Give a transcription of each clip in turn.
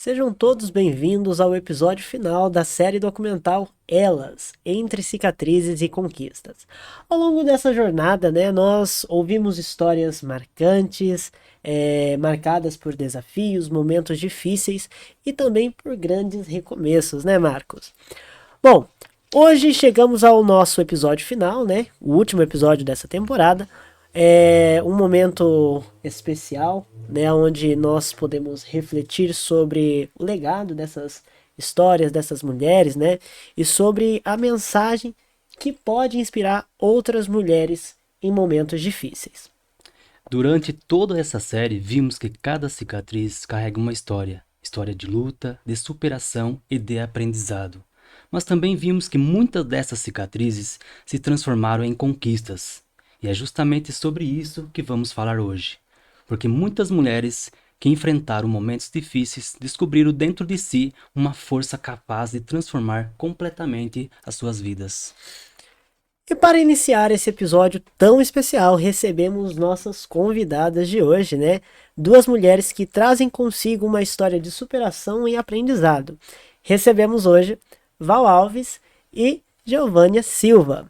Sejam todos bem-vindos ao episódio final da série documental Elas, Entre Cicatrizes e Conquistas. Ao longo dessa jornada, nós ouvimos histórias marcantes, marcadas por desafios, momentos difíceis e também por grandes recomeços, né, Marcos? Bom, hoje chegamos ao nosso episódio final, né? O último episódio dessa temporada. É um momento especial, né? Onde nós podemos refletir sobre o legado dessas histórias, dessas mulheres, né? E sobre a mensagem que pode inspirar outras mulheres em momentos difíceis. Durante toda essa série, vimos que cada cicatriz carrega uma história. História de luta, de superação e de aprendizado. Mas também vimos que muitas dessas cicatrizes se transformaram em conquistas. E é justamente sobre isso que vamos falar hoje. Porque muitas mulheres que enfrentaram momentos difíceis descobriram dentro de si uma força capaz de transformar completamente as suas vidas. E para iniciar esse episódio tão especial, recebemos nossas convidadas de hoje, né? Duas mulheres que trazem consigo uma história de superação e aprendizado. Recebemos hoje Val Alves e Giovânia Silva.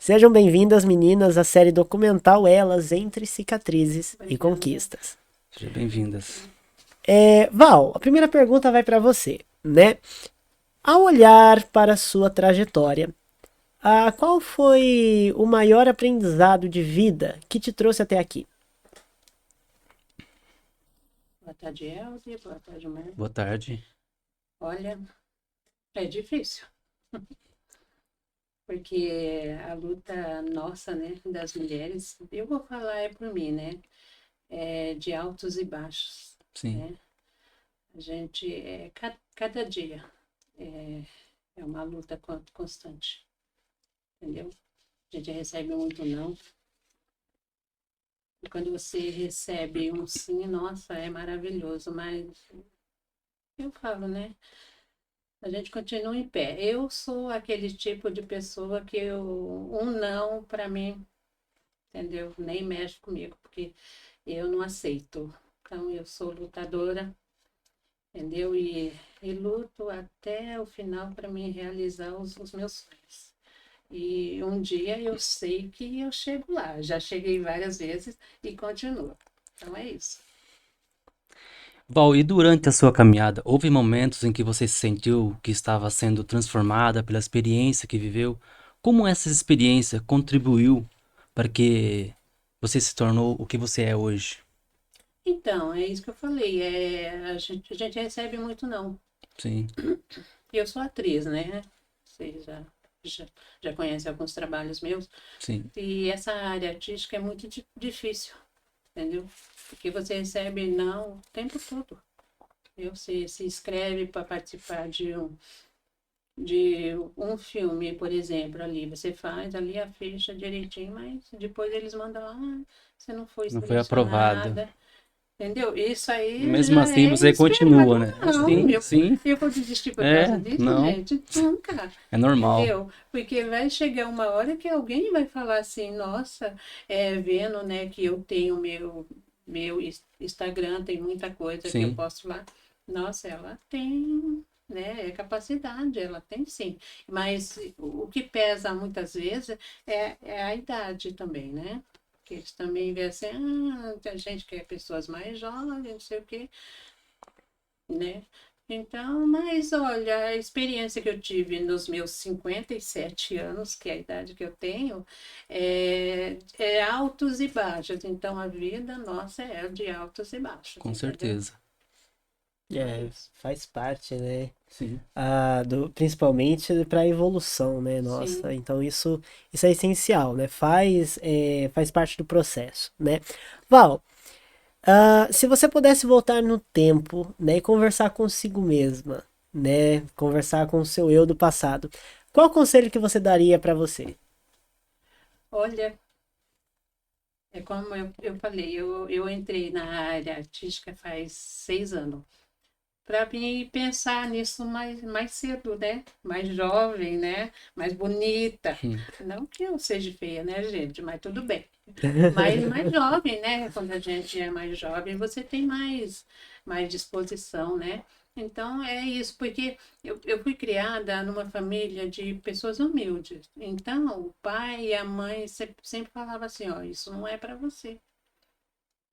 Sejam bem-vindas, meninas, à série documental Elas Entre Cicatrizes e Conquistas. Sejam bem-vindas. Val, a primeira pergunta vai para você, né? Ao olhar para a sua trajetória, qual foi o maior aprendizado de vida que te trouxe até aqui? Boa tarde, Elze. Boa tarde, Mar. Boa tarde. Olha, é difícil, porque a luta nossa, né, das mulheres, eu vou falar por mim, né, é de altos e baixos, Sim. né? A gente, cada dia é uma luta constante, entendeu? A gente recebe muito não. E quando você recebe um sim, nossa, é maravilhoso, mas eu falo, né? A gente continua em pé. Eu sou aquele tipo de pessoa que um não, para mim, entendeu? Nem mexe comigo, porque eu não aceito. Então, eu sou lutadora, entendeu? E luto até o final para me realizar os meus sonhos. E um dia eu sei que eu chego lá. Já cheguei várias vezes e continuo. Então, é isso. Val, e durante a sua caminhada, houve momentos em que você sentiu que estava sendo transformada pela experiência que viveu? Como essa experiência contribuiu para que você se tornou o que você é hoje? Então, é isso que eu falei. A gente recebe muito não. Sim, Eu sou atriz, né? Vocês já, já conhecem alguns trabalhos meus. sim, E essa área artística é muito difícil, entendeu? Porque você recebe não o tempo todo. Você se inscreve para participar de um filme, por exemplo, ali. Você faz ali a ficha direitinho, mas depois eles mandam, você não foi não foi aprovado. selecionada. Entendeu? Isso aí Mesmo já assim, é você esperado. continua, né? Não, Sim, sim, eu vou desistir por causa é, disso, não, gente? Nunca. é normal. Entendeu? Porque vai chegar uma hora que alguém vai falar assim, nossa, vendo, né, que eu tenho meu Instagram, tem muita coisa que eu Sim, posto lá. Nossa, ela tem, né, capacidade, ela tem sim. Mas o que pesa muitas vezes é a idade também, né? Que eles também veem assim, tem gente que é pessoas mais jovens, não sei o quê, né? Então, mas olha, a experiência que eu tive nos meus 57 anos, que é a idade que eu tenho, é altos e baixos. Então, a vida nossa é de altos e baixos, com entendeu? certeza. Então, é isso. Faz parte, né? Sim. Principalmente para a evolução, né? Sim. Nossa, então isso é essencial, né? Faz parte do processo, né? Val, se você pudesse voltar no tempo, né, e conversar consigo mesma, né, conversar com o seu eu do passado, qual conselho que você daria para você? Olha, é como eu falei, eu entrei na área artística faz 6 anos. Para mim pensar nisso mais cedo, né? Mais jovem, né? Mais bonita. Hum. Não que eu seja feia, né, gente? Mas tudo bem. Mas mais jovem, né? Quando a gente é mais jovem, você tem mais disposição, né? Então é isso, porque eu fui criada numa família de pessoas humildes. Então o pai e a mãe sempre falavam assim, ó, isso não é para você.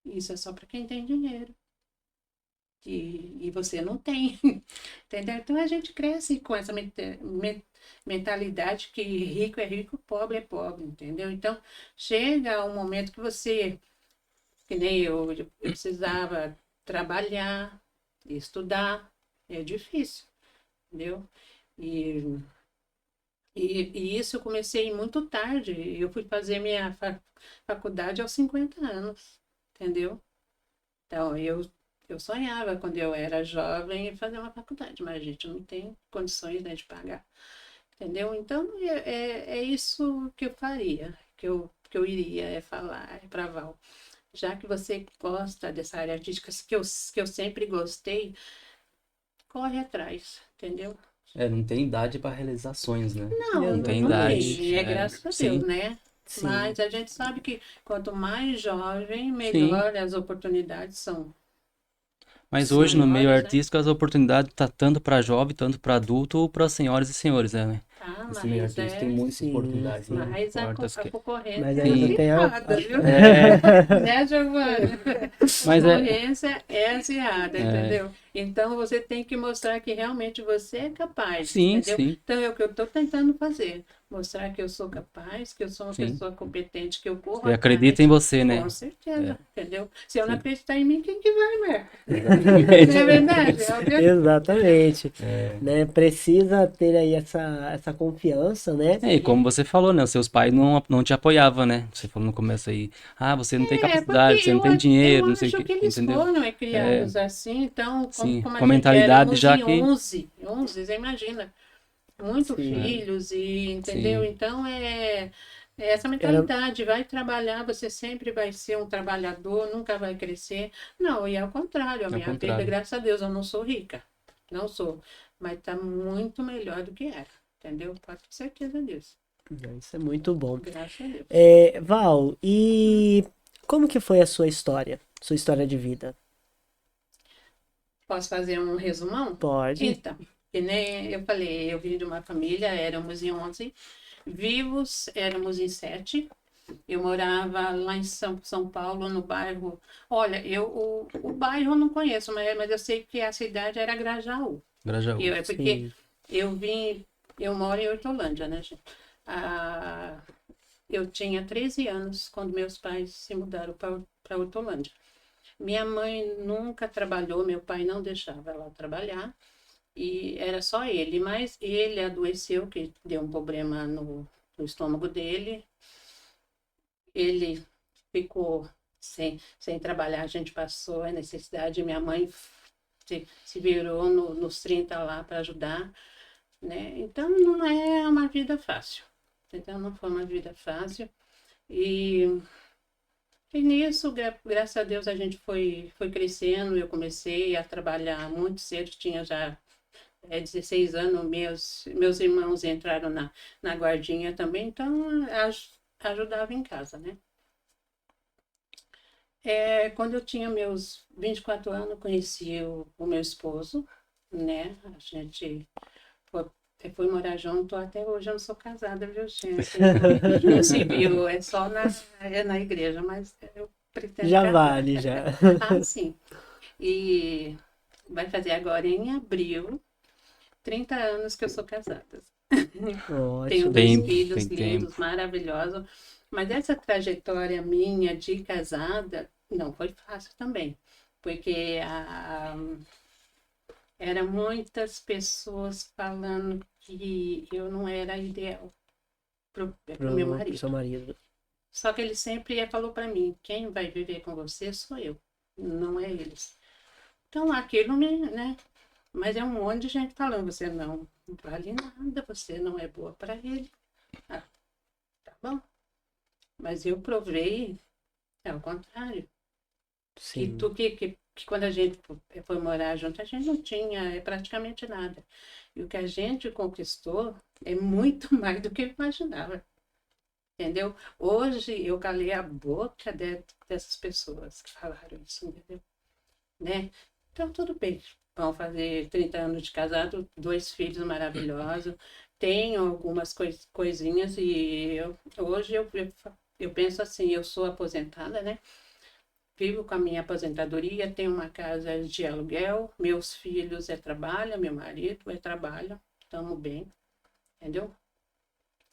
Isso é só para quem tem dinheiro. E você não tem. Entendeu? Então a gente cresce com essa mentalidade que rico é rico, pobre é pobre, entendeu? Então chega um momento que você, que nem eu precisava trabalhar, estudar, é difícil, entendeu? E, e isso eu comecei muito tarde. Eu fui fazer minha faculdade aos 50 anos, entendeu? Então, eu sonhava quando eu era jovem em fazer uma faculdade, mas a gente não tem condições, né, de pagar, entendeu? Então, é isso que eu faria, que eu iria falar para Val. Já que você gosta dessa área artística, que eu sempre gostei, corre atrás, entendeu? Não tem idade para realizar sonhos, né? Não, Não tem não idade. tem, graças a Deus, Sim, né? Sim. Mas a gente sabe que quanto mais jovem, sim. melhor as oportunidades são Mas hoje no meio maiores, né? artístico as oportunidades tá tanto para jovem, tanto para adulto ou para senhoras e senhores, né? Ah, Esse meio mas artístico tem muitas Sim, oportunidades, né? sim. mas Portas a que... Mas concorrência é ainda Sim. tem a. acirrada, viu? É, Né, Giovana? A mas é, concorrência é acirrada, é, entendeu? Então você tem que mostrar que realmente você é capaz, sim, entendeu? sim, Então é o que eu estou tentando fazer. Mostrar que eu sou capaz, que eu sou uma sim. pessoa competente, que eu corro Você acredita em atrás. você, Com né? É, certeza, entendeu? Se eu não sim. acreditar em mim, quem que vai, né? Exatamente. Não é verdade? É o que Exatamente. É. Né? Precisa ter aí essa confiança, né? É, e como sim. você falou, né? Os seus pais não te apoiavam, né? Você falou no começo aí, ah, você não tem É, porque capacidade, você não tem eu dinheiro, não sei o acho que, que eles entendeu? foram É, criados assim, então, como, sim, como a com a gente mentalidade éramos já em que... 11, você imagina, muito Sim. filhos, e entendeu? Sim, Então, é essa Era, mentalidade, vai trabalhar, você sempre vai ser um trabalhador, nunca vai crescer. Não, e ao contrário, a ao minha vida, contrário. graças a Deus, eu não sou rica, não sou, mas está muito melhor do que era, entendeu? Pode ter certeza disso, isso é muito bom. graças a Deus. Val, e como que foi a sua história? Sua história de vida? Posso fazer um resumão? Pode. Então, que nem eu falei, eu vim de uma família, éramos em 11, vivos éramos em 7. Eu morava lá em São Paulo, no bairro. Olha, o bairro eu não conheço, mas eu sei que a cidade era Grajaú. Grajaú. É porque Sim. eu vim, eu moro em Hortolândia, né, gente? Ah, eu tinha 13 anos quando meus pais se mudaram para Hortolândia. Minha mãe nunca trabalhou, meu pai não deixava ela trabalhar e era só ele, mas ele adoeceu, que deu um problema no estômago dele, ele ficou sem trabalhar, a gente passou a necessidade, minha mãe se virou nos 30 lá para ajudar, né? Então não é uma vida fácil, então não foi uma vida fácil e nisso, graças a Deus, a gente foi crescendo. Eu comecei a trabalhar muito cedo, tinha já 16 anos. Meus irmãos entraram na guardinha também, então ajudava em casa, né? Quando eu tinha meus 24 anos, conheci o meu esposo, né? A gente foi, foi morar junto. Até hoje eu não sou casada, viu, gente? No civil, é só na igreja, mas eu pretendo Já casar. vale, já. Ah, sim. E vai fazer agora em abril 30 anos que eu sou casada. Tenho Ótimo. dois Tem, filhos tem lindos, tempo. maravilhosos. Mas essa trajetória minha de casada não foi fácil também. Porque eram muitas pessoas falando que eu não era ideal pro meu Pro seu marido. marido. Só que ele sempre falou para mim, quem vai viver com você sou eu, não é eles. Então aquilo né? Mas é um monte de gente falando, você não vale nada, você não é boa para ele. Ah, tá bom. Mas eu provei, é o contrário. Que, Sim. tu, que quando a gente foi morar junto, a gente não tinha praticamente nada. E o que a gente conquistou é muito mais do que eu imaginava. Entendeu? Hoje eu calei a boca dessas pessoas que falaram isso, entendeu? Né? Então tudo bem. vão fazer 30 anos de casado, 2 filhos maravilhosos. Tenho algumas coisinhas e hoje eu penso assim, eu sou aposentada, né? Vivo com a minha aposentadoria, tenho uma casa de aluguel, meus filhos trabalham, meu marido trabalha, estamos bem, entendeu?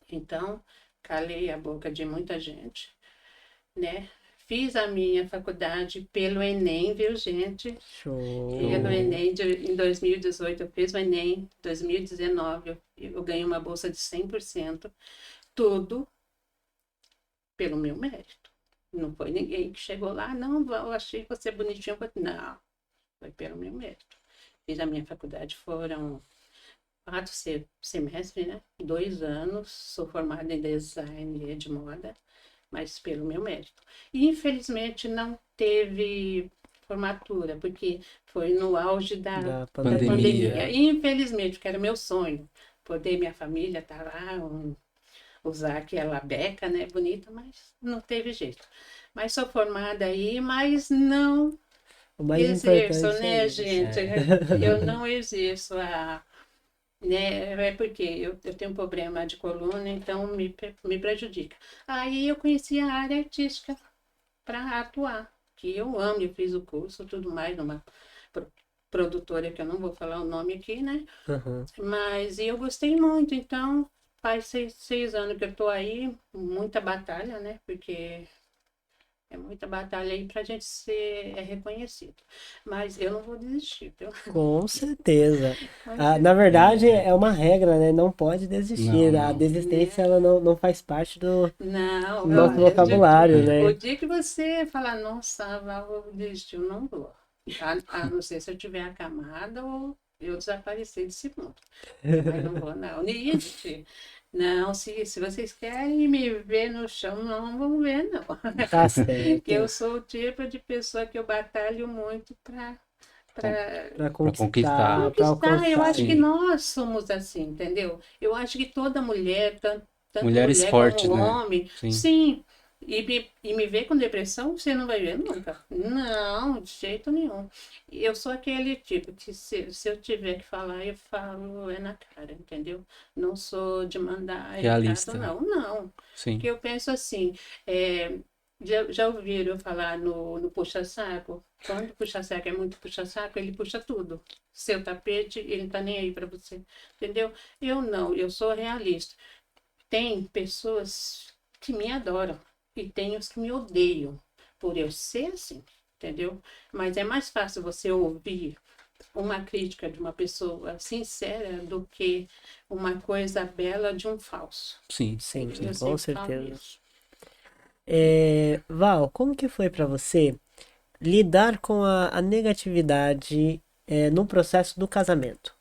Então, calei a boca de muita gente, né? Fiz a minha faculdade pelo Enem, viu, gente? Pelo Show. Enem, em 2018 eu fiz o Enem, em 2019 eu ganhei uma bolsa de 100%, tudo pelo meu mérito. Não foi ninguém que chegou lá, não, eu achei você bonitinho. Não, foi pelo meu mérito. Fiz a minha faculdade, foram 4 semestres, né? 2 anos, sou formada em design de moda, mas pelo meu mérito. E infelizmente não teve formatura, porque foi no auge da Da pandemia. pandemia. Infelizmente, que era meu sonho, poder minha família estar lá, usar aquela beca, né, bonita, mas não teve jeito. Mas sou formada aí, mas não O mais exerço, importante é né, isso. gente? Eu não exerço né, é porque eu tenho um problema de coluna, então me prejudica. Aí eu conheci a área artística para atuar, que eu amo, eu fiz o curso, tudo mais, numa pro- produtora que eu não vou falar o nome aqui, né? Aham. Mas eu gostei muito, então faz 6 anos que eu estou aí, muita batalha, né? Porque é muita batalha aí para a gente ser reconhecido. Mas eu não vou desistir, viu? Com certeza. Com Ah, na verdade, É, é uma regra, né? Não pode não, desistir. A não. desistência, ela não faz parte do Não, nosso olha, vocabulário, o né? dia que você falar, nossa, Val, eu desisti, eu não vou. A não ser se eu tiver acamada ou eu desaparecer desse mundo. Mas não vou, não. Nietzsche. Não, se vocês querem me ver no chão, não vão ver, não. Tá Que eu certo. sou o tipo de pessoa que eu batalho muito para Para Para conquistar, conquistar. para conquistar. Eu alcançar, acho que né? Sim. nós somos assim, entendeu? Eu acho que toda mulher, tanto Mulheres mulher como fortes, né? homem, Sim. sim. E me ver com depressão, você não vai ver nunca. Não, de jeito nenhum. Eu sou aquele tipo que se eu tiver que falar, eu falo na cara, entendeu? Não sou de mandar recado, Realista. não. Não. Sim. Porque eu penso assim, já ouviram eu falar no puxa-saco? Quando puxa-saco é muito puxa-saco, ele puxa tudo. Seu tapete, ele não tá nem aí para você, entendeu? Eu não, eu sou realista. Tem pessoas que me adoram e tem os que me odeiam por eu ser assim, entendeu? Mas é mais fácil você ouvir uma crítica de uma pessoa sincera do que uma coisa bela de um falso. Sim. Sim, Eu Sim. com sempre falo certeza. isso. Val, como que foi para você lidar com a negatividade no processo do casamento?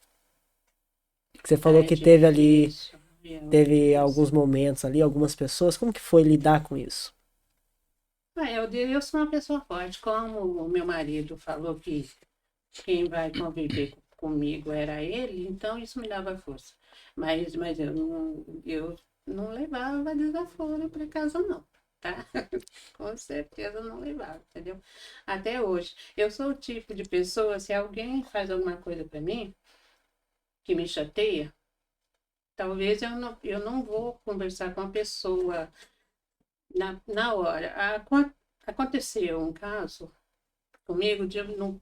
Que você falou É que teve ali, difícil, é muito teve difícil. alguns momentos ali, algumas pessoas. Como que foi lidar com isso? Eu sou uma pessoa forte. Como o meu marido falou que quem vai conviver comigo era ele, então isso me dava força. Mas eu não levava desaforo para casa, não, tá? Com certeza não levava, entendeu? Até hoje. Eu sou o tipo de pessoa, se alguém faz alguma coisa para mim que me chateia, talvez eu não vou conversar com a pessoa na hora. Aconteceu um caso comigo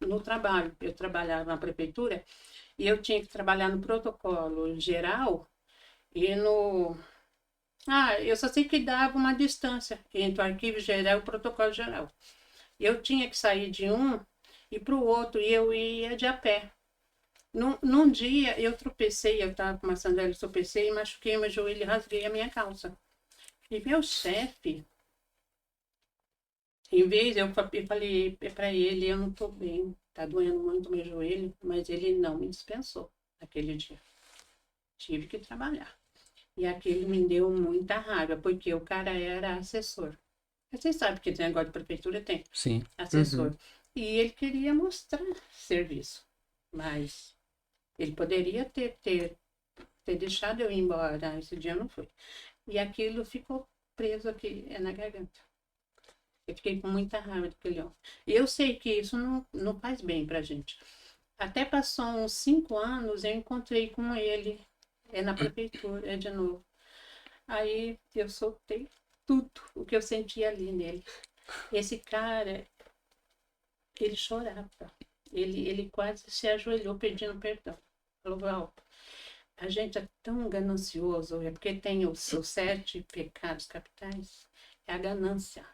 no trabalho. Eu trabalhava na prefeitura e eu tinha que trabalhar no protocolo geral e no. Eu só sei que dava uma distância entre o arquivo geral e o protocolo geral. Eu tinha que sair de um e para o outro e eu ia de a pé. Num dia eu tropecei, eu estava com uma sandália, tropecei, machuquei meu joelho e rasguei a minha calça. E meu chefe, em vez, eu falei para ele, eu não estou bem, tá doendo muito meu joelho, mas ele não me dispensou naquele dia. Tive que trabalhar. E aquilo me deu muita raiva, porque o cara era assessor. Vocês sabem que esse negócio de prefeitura tem Sim. Uhum. assessor. E ele queria mostrar serviço. Mas ele poderia ter deixado eu ir embora. Esse dia não foi. E aquilo ficou preso aqui na garganta. Eu fiquei com muita raiva daquele homem. E eu sei que isso não faz bem pra gente. Até passou uns 5 anos, eu encontrei com ele, na prefeitura, de novo. Aí eu soltei tudo o que eu sentia ali nele. Esse cara, ele chorava. Ele quase se ajoelhou pedindo perdão. Falou, Val, a gente é tão ganancioso, é porque tem os 7 pecados capitais, é a ganância.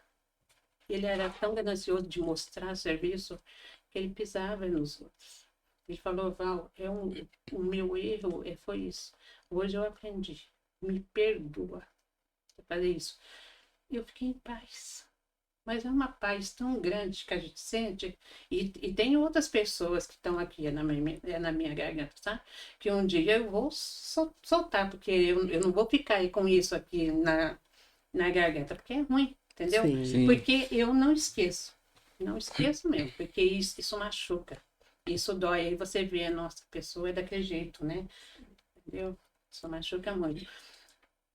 Ele era tão ganancioso de mostrar serviço que ele pisava nos outros. Ele falou, Val, o meu erro foi isso. Hoje eu aprendi. Me perdoa por fazer isso. E eu fiquei em paz. Mas é uma paz tão grande que a gente sente. E tem outras pessoas que estão aqui na minha garganta, tá? Que um dia eu vou soltar, porque eu não vou ficar aí com isso aqui na garganta, porque é ruim, entendeu? Sim. Sim. Porque eu não esqueço. Não esqueço mesmo, porque isso machuca. Isso dói. Aí você vê, nossa, a pessoa é daquele jeito, né? Entendeu? Isso machuca muito.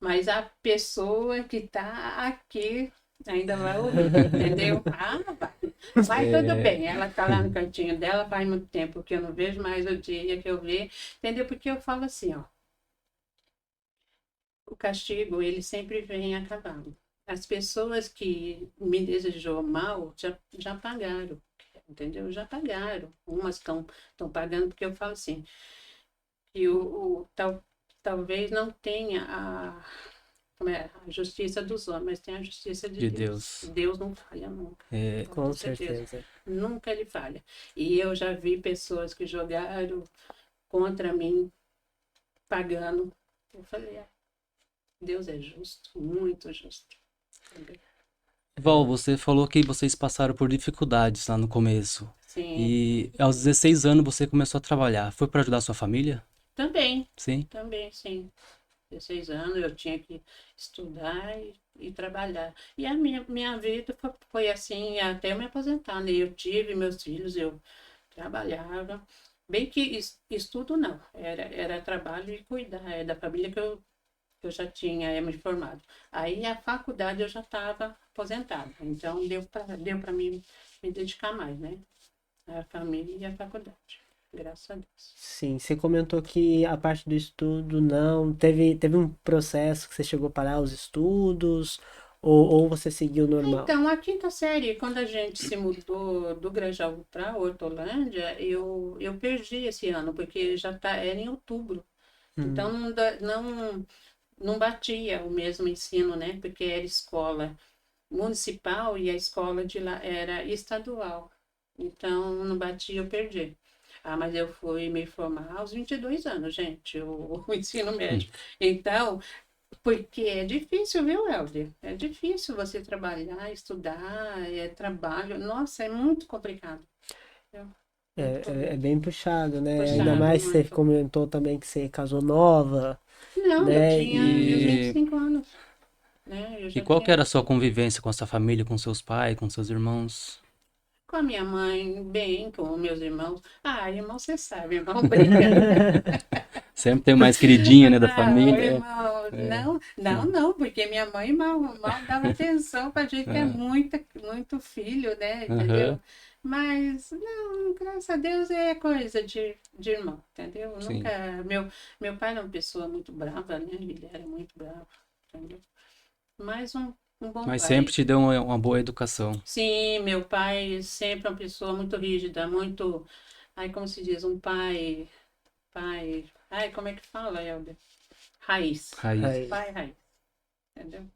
Mas a pessoa que tá aqui ainda vai ouvir, entendeu? Ah, vai. Vai tudo bem. Ela tá lá no cantinho dela, faz muito tempo que eu não vejo, mais o dia que eu ver, entendeu? Porque eu falo assim, ó. O castigo, ele sempre vem a cavalo. As pessoas que me desejou mal já pagaram, entendeu? Já pagaram. Umas estão pagando, porque eu falo assim, que talvez não tenha a justiça dos homens, mas tem a justiça de De Deus. Deus. Deus não falha nunca. É, Com certeza. Nunca ele falha. E eu já vi pessoas que jogaram contra mim, pagando. Eu falei, Deus é justo, muito justo. Entendeu? Val, você falou que vocês passaram por dificuldades lá no começo. Sim, E aos 16 anos você começou a trabalhar. Foi para ajudar sua família? também, Sim. sim. 16 anos eu tinha que estudar e trabalhar. E a minha vida foi assim até eu me aposentar, né? Eu tive meus filhos, eu trabalhava. Bem que estudo não, era trabalho e cuidar, da família que eu já tinha me formado. Aí a faculdade eu já estava aposentada, então deu para mim me dedicar mais, né? A família e a faculdade, graças a Deus. Sim, você comentou que a parte do estudo não. Teve um processo que você chegou a parar os estudos, ou você seguiu normal? Então, a quinta série, quando a gente se mudou do Grajaú para Hortolândia, eu perdi esse ano, porque era em outubro. Hum, Então, não batia o mesmo ensino, né? Porque era escola municipal e a escola de lá era estadual. Então, não batia, eu perdi. Ah, mas eu fui me formar aos 22 anos, gente, o ensino médio. Então, porque é difícil, viu, Helder? É difícil você trabalhar, estudar, é trabalho. Nossa, é muito complicado. Muito é complicado. bem puxado, né? Ainda Puxado, mais você muito. comentou também que você casou nova, Não, eu né? tinha meus E E, 25 anos, né? Eu e já qual que tinha. era a sua convivência com a sua família, com seus pais, com seus irmãos? Com a minha mãe, bem, com meus irmãos. Ah, irmão, você sabe, irmão briga. Sempre tem o mais queridinho, né, da Não, família. irmão, não, porque minha mãe mal dava atenção pra gente que é É. muito filho, né, Aham, entendeu? Mas, não, graças a Deus é coisa de irmão, entendeu? sim. Nunca, meu pai era uma pessoa muito brava, né, ele era muito bravo, entendeu? Mas um bom Mas sempre pai. te deu uma boa educação. Sim, meu pai sempre é uma pessoa muito rígida, muito, ai, como se diz, um pai, ai, como é que fala, Helder? Raiz. Raiz. aí, Pai raiz, entendeu?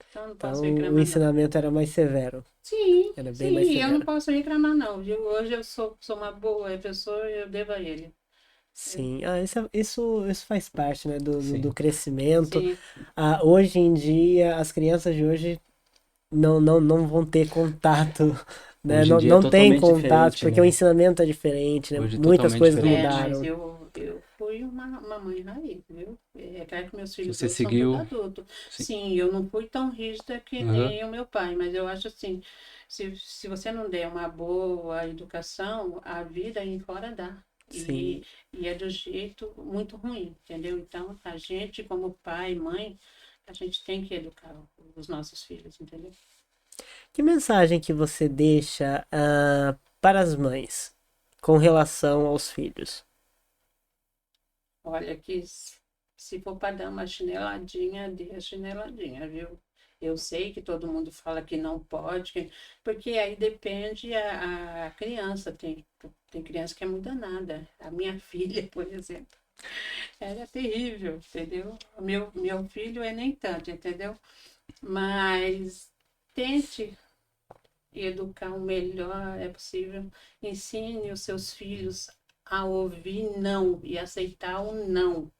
Então não posso então o reclamar, não. ensinamento era mais severo, Sim, era bem mais sim, eu não severo. posso reclamar, não, viu? Hoje eu sou uma boa pessoa, eu devo a ele. Sim, isso faz parte, né, do Sim. crescimento. Sim, Hoje em dia, as crianças de hoje não vão ter contato, né? Hoje em Não, dia é não tem totalmente contato, diferente, porque o né? ensinamento é diferente, né? Hoje é Muitas totalmente coisas diferente. mas mudaram. eu fui uma mãe raiz, viu? É claro que meus filhos Você hoje são tudo seguiu. adultos. Sim. Sim, eu não fui tão rígida que Aham, nem o meu pai, mas eu acho assim, se você não der uma boa educação, a vida aí fora dá. Sim. E é do jeito muito ruim, entendeu? Então, a gente, como pai e mãe, a gente tem que educar os nossos filhos, entendeu? Que mensagem que você deixa para as mães com relação aos filhos? Olha que se for para dar uma chineladinha, dê a chineladinha, viu? Eu sei que todo mundo fala que não pode, porque aí depende a criança. Tem criança que é muito danada. A minha filha, por exemplo, era terrível, entendeu? Meu filho é nem tanto, entendeu? Mas tente educar o melhor é possível. Ensine os seus filhos a ouvir não e aceitar o não.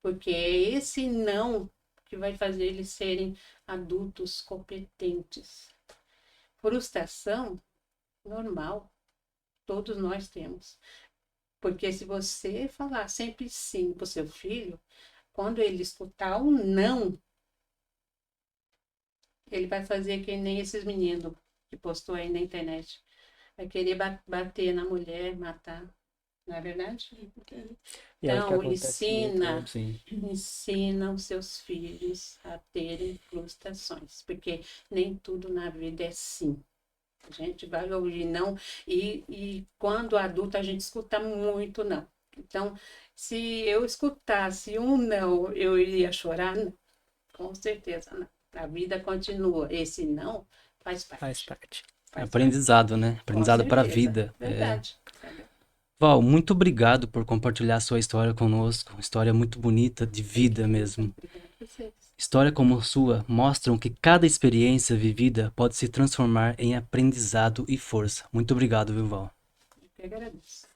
Porque é esse não que vai fazer eles serem adultos competentes. Frustração, normal, todos nós temos. Porque se você falar sempre sim para o seu filho, quando ele escutar o não, ele vai fazer que nem esses meninos que postou aí na internet. Vai querer bater na mulher, matar. Não é verdade? E é o que Então, acontece muito, né? ensina os seus filhos a terem frustrações, porque nem tudo na vida é sim. A gente vai ouvir não, e quando adulto a gente escuta muito não. Então, se eu escutasse um não, eu iria chorar? Não, com certeza não. A vida continua. Esse não faz parte. Faz parte. É Faz aprendizado, né? parte. Com Aprendizado para a certeza. vida. Verdade. Entendeu? Val, muito obrigado por compartilhar sua história conosco. Uma história muito bonita, de vida mesmo. Obrigada a vocês. História como a sua mostram que cada experiência vivida pode se transformar em aprendizado e força. Muito obrigado, viu, Val? Eu que agradeço.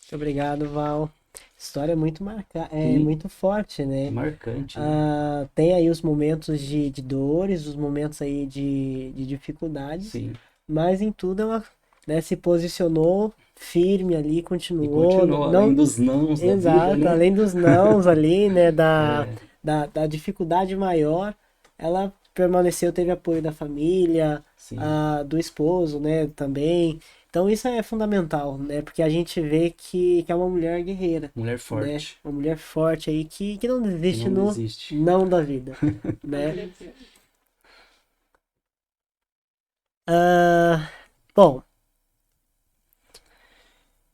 Muito obrigado, Val. História muito Sim. muito forte, né? Marcante, né? Tem aí os momentos de dores, os momentos aí de dificuldades, Sim. mas em tudo ela, né, se posicionou firme ali, E continuou. continuou, além dos nãos da Exato, vida, né? além dos nãos ali, né, É, da dificuldade maior, ela permaneceu, teve apoio da família, sim. do esposo, né, também. Então isso é fundamental, né, porque a gente vê que é uma mulher guerreira, Mulher né, forte. uma mulher forte aí que não desiste Não no desiste. não da vida, né. Agradeço. Ah, bom,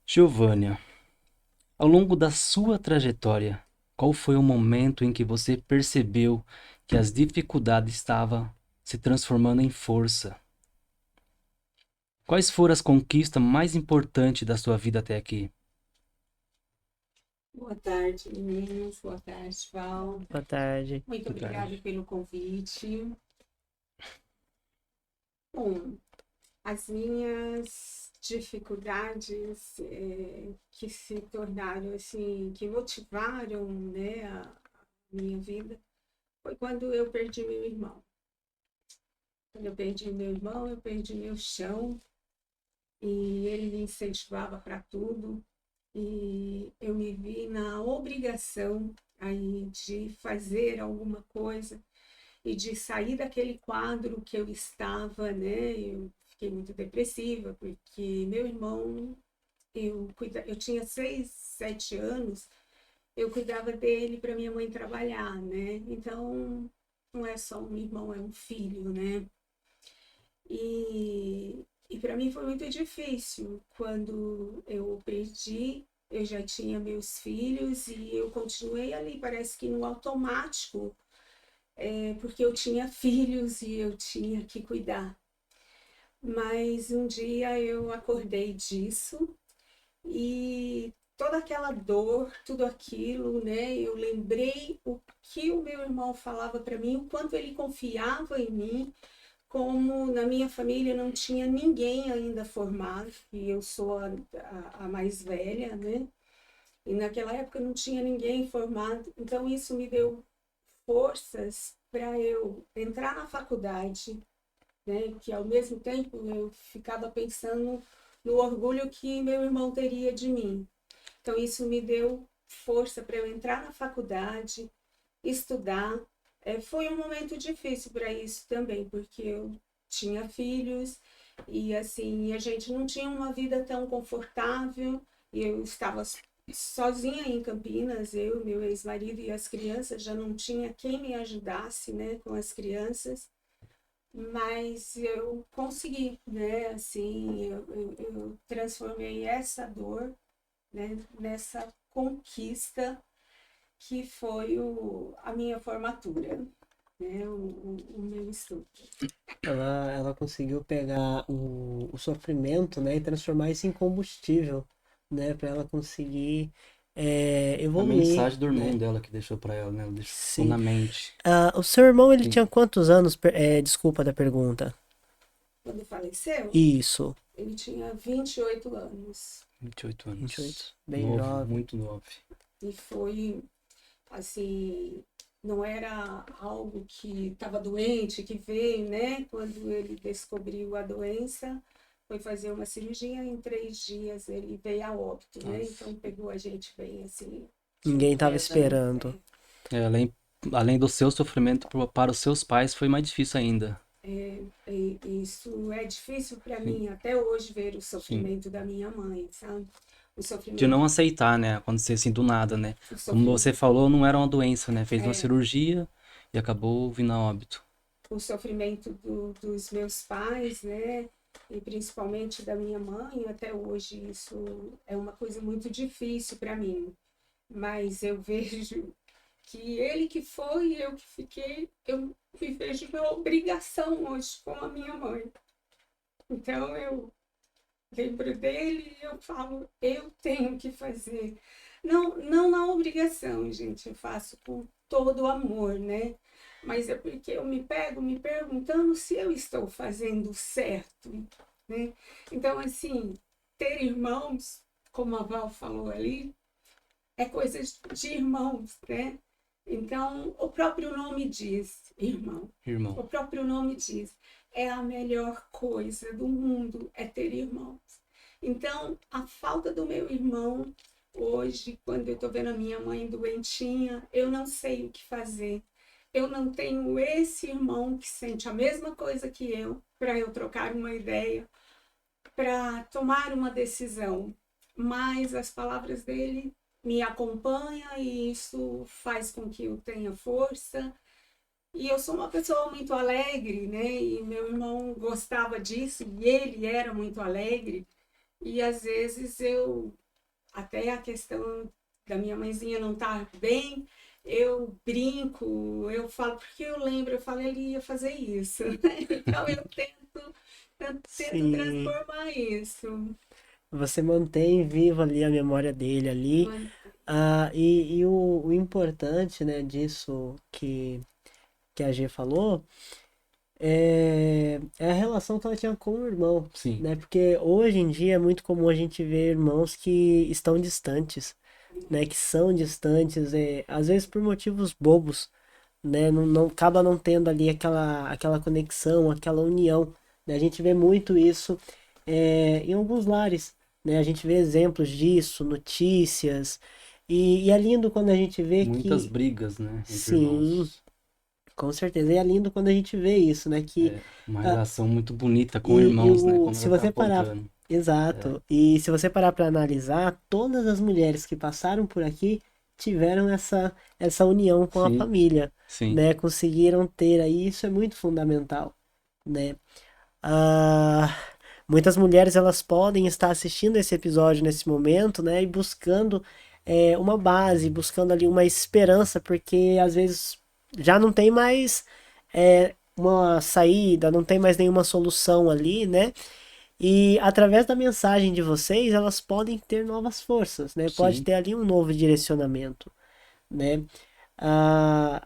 Giovânia, ao longo da sua trajetória, qual foi o momento em que você percebeu que as dificuldades estavam se transformando em força? Quais foram as conquistas mais importantes da sua vida até aqui? Boa tarde, meninos. Boa tarde, Val. boa tarde. Muito Boa obrigada tarde. pelo convite. Bom, as minhas dificuldades que se tornaram assim, que motivaram, né, a minha vida, foi quando eu perdi meu irmão. Quando eu perdi meu irmão, eu perdi meu chão e ele me incentivava para tudo. E eu me vi na obrigação aí de fazer alguma coisa e de sair daquele quadro que eu estava, né? Eu fiquei muito depressiva porque meu irmão, eu tinha 6, 7 anos, eu cuidava dele para minha mãe trabalhar, né? Então não é só um irmão, é um filho, né? E para mim foi muito difícil quando eu o perdi. Eu já tinha meus filhos e eu continuei ali, parece que no automático, porque eu tinha filhos e eu tinha que cuidar. Mas um dia eu acordei disso e toda aquela dor, tudo aquilo, né? Eu lembrei o que o meu irmão falava para mim, o quanto ele confiava em mim, como na minha família não tinha ninguém ainda formado, e eu sou a mais velha, né? E naquela época não tinha ninguém formado, então isso me deu forças para eu entrar na faculdade, né? Que ao mesmo tempo eu ficava pensando no orgulho que meu irmão teria de mim. Então isso me deu força para eu entrar na faculdade, estudar. Foi um momento difícil para isso também, porque eu tinha filhos e assim, a gente não tinha uma vida tão confortável e eu estava sozinha em Campinas, eu, meu ex-marido e as crianças, já não tinha quem me ajudasse, né, com as crianças. mas eu consegui, né? Assim, eu transformei essa dor, né, nessa conquista que foi a minha formatura, né? O meu estudo. Ela conseguiu pegar o sofrimento, né, e transformar isso em combustível, né, para ela conseguir A evoluir, mensagem do irmão né? dela que deixou pra ela, né? Ela deixou Sim. na mente. O seu irmão, ele Sim, tinha quantos anos? Desculpa da pergunta. Quando faleceu, Isso, ele tinha 28 anos. 28 28, anos. bem Novo, jovem. muito novo. E foi, assim, não era algo que estava doente, que veio, né? Quando ele descobriu a doença, foi fazer uma cirurgia, em 3 dias ele veio a óbito, né? Nossa. Então pegou a gente bem, assim, Ninguém estava Surpresa, né? esperando. Além do seu sofrimento para os seus pais, foi mais difícil ainda. E isso é difícil para Sim, mim até hoje ver o sim. sofrimento da minha mãe, sabe? O De sofrimento, não aceitar, né? Acontecer assim do nada, né? o Como sofrimento, você falou, não era uma doença, né? Fez uma é, cirurgia e acabou vindo a óbito. o sofrimento dos meus pais, né? E principalmente da minha mãe, até hoje isso é uma coisa muito difícil para mim. Mas eu vejo que ele que foi, eu que fiquei, eu me vejo na obrigação hoje com a minha mãe. Então eu lembro dele e eu falo, eu tenho que fazer. Não, não na obrigação, gente, eu faço com todo o amor, né? Mas é porque eu me pego me perguntando se eu estou fazendo certo, né? Então, assim, ter irmãos, como a Val falou ali, é coisa de irmãos, né? Então, o próprio nome diz, irmão. Irmão. O próprio nome diz, é a melhor coisa do mundo é ter irmãos. Então, a falta do meu irmão, hoje, quando eu estou vendo a minha mãe doentinha, eu não sei o que fazer. Eu não tenho esse irmão que sente a mesma coisa que eu, para eu trocar uma ideia, para tomar uma decisão. Mas as palavras dele me acompanham e isso faz com que eu tenha força. E eu sou uma pessoa muito alegre, né? E meu irmão gostava disso, e ele era muito alegre. E às vezes até a questão da minha mãezinha não estar bem, eu brinco, eu falo, porque eu falo, ele ia fazer isso. Então eu tento Sim, transformar isso. você mantém viva ali a memória dele ali. Mas, E o importante, né, disso que a G falou é a relação que ela tinha com o irmão, Sim, né? Porque hoje em dia é muito comum a gente ver irmãos que estão distantes, né? Que são distantes, às vezes por motivos bobos, né? Acaba não tendo ali aquela conexão, aquela união, né? A gente vê muito isso em alguns lares, né? A gente vê exemplos disso, notícias, e é lindo quando a gente vê muitas que, brigas, né, entre sim, irmãos. com certeza, e é lindo quando a gente vê isso, né? Que, É uma ah, relação muito bonita com irmãos, né? Como se ela tá você parar, apontando. É, exato, e se você parar para analisar, todas as mulheres que passaram por aqui tiveram essa união com a sim, família, sim, né? Conseguiram ter aí, isso é muito fundamental, né? Ah, muitas mulheres elas podem estar assistindo esse episódio nesse momento, né? E buscando uma base, buscando ali uma esperança, porque às vezes já não tem mais uma saída, não tem mais nenhuma solução ali, né? E através da mensagem de vocês, elas podem ter novas forças, né? Pode sim, ter ali um novo direcionamento, né?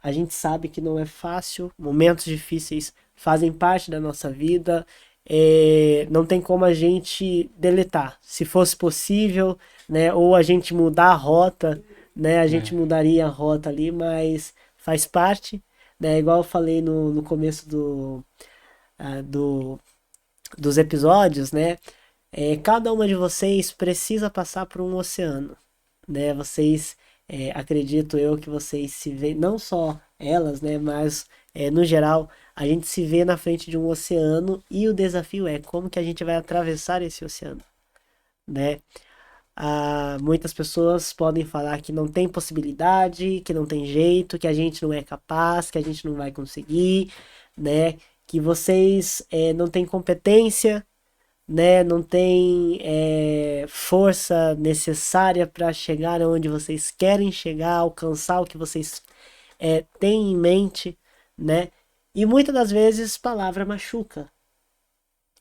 A gente sabe que não é fácil, momentos difíceis fazem parte da nossa vida, não tem como a gente deletar. Se fosse possível, né, ou a gente mudar a rota, né, a gente é, mudaria a rota ali, mas faz parte, né? Igual eu falei no começo ah, do, dos episódios, né? Cada uma de vocês precisa passar por um oceano, né? Vocês, acredito eu que vocês se veem, não só elas, né? Mas no geral, a gente se vê na frente de um oceano e o desafio é como que a gente vai atravessar esse oceano, né? Muitas pessoas podem falar que não tem possibilidade, que não tem jeito, que a gente não é capaz, que a gente não vai conseguir, né? que vocês não têm competência, né? Não têm força necessária para chegar onde vocês querem chegar, alcançar o que vocês têm em mente, né? E muitas das vezes palavra machuca,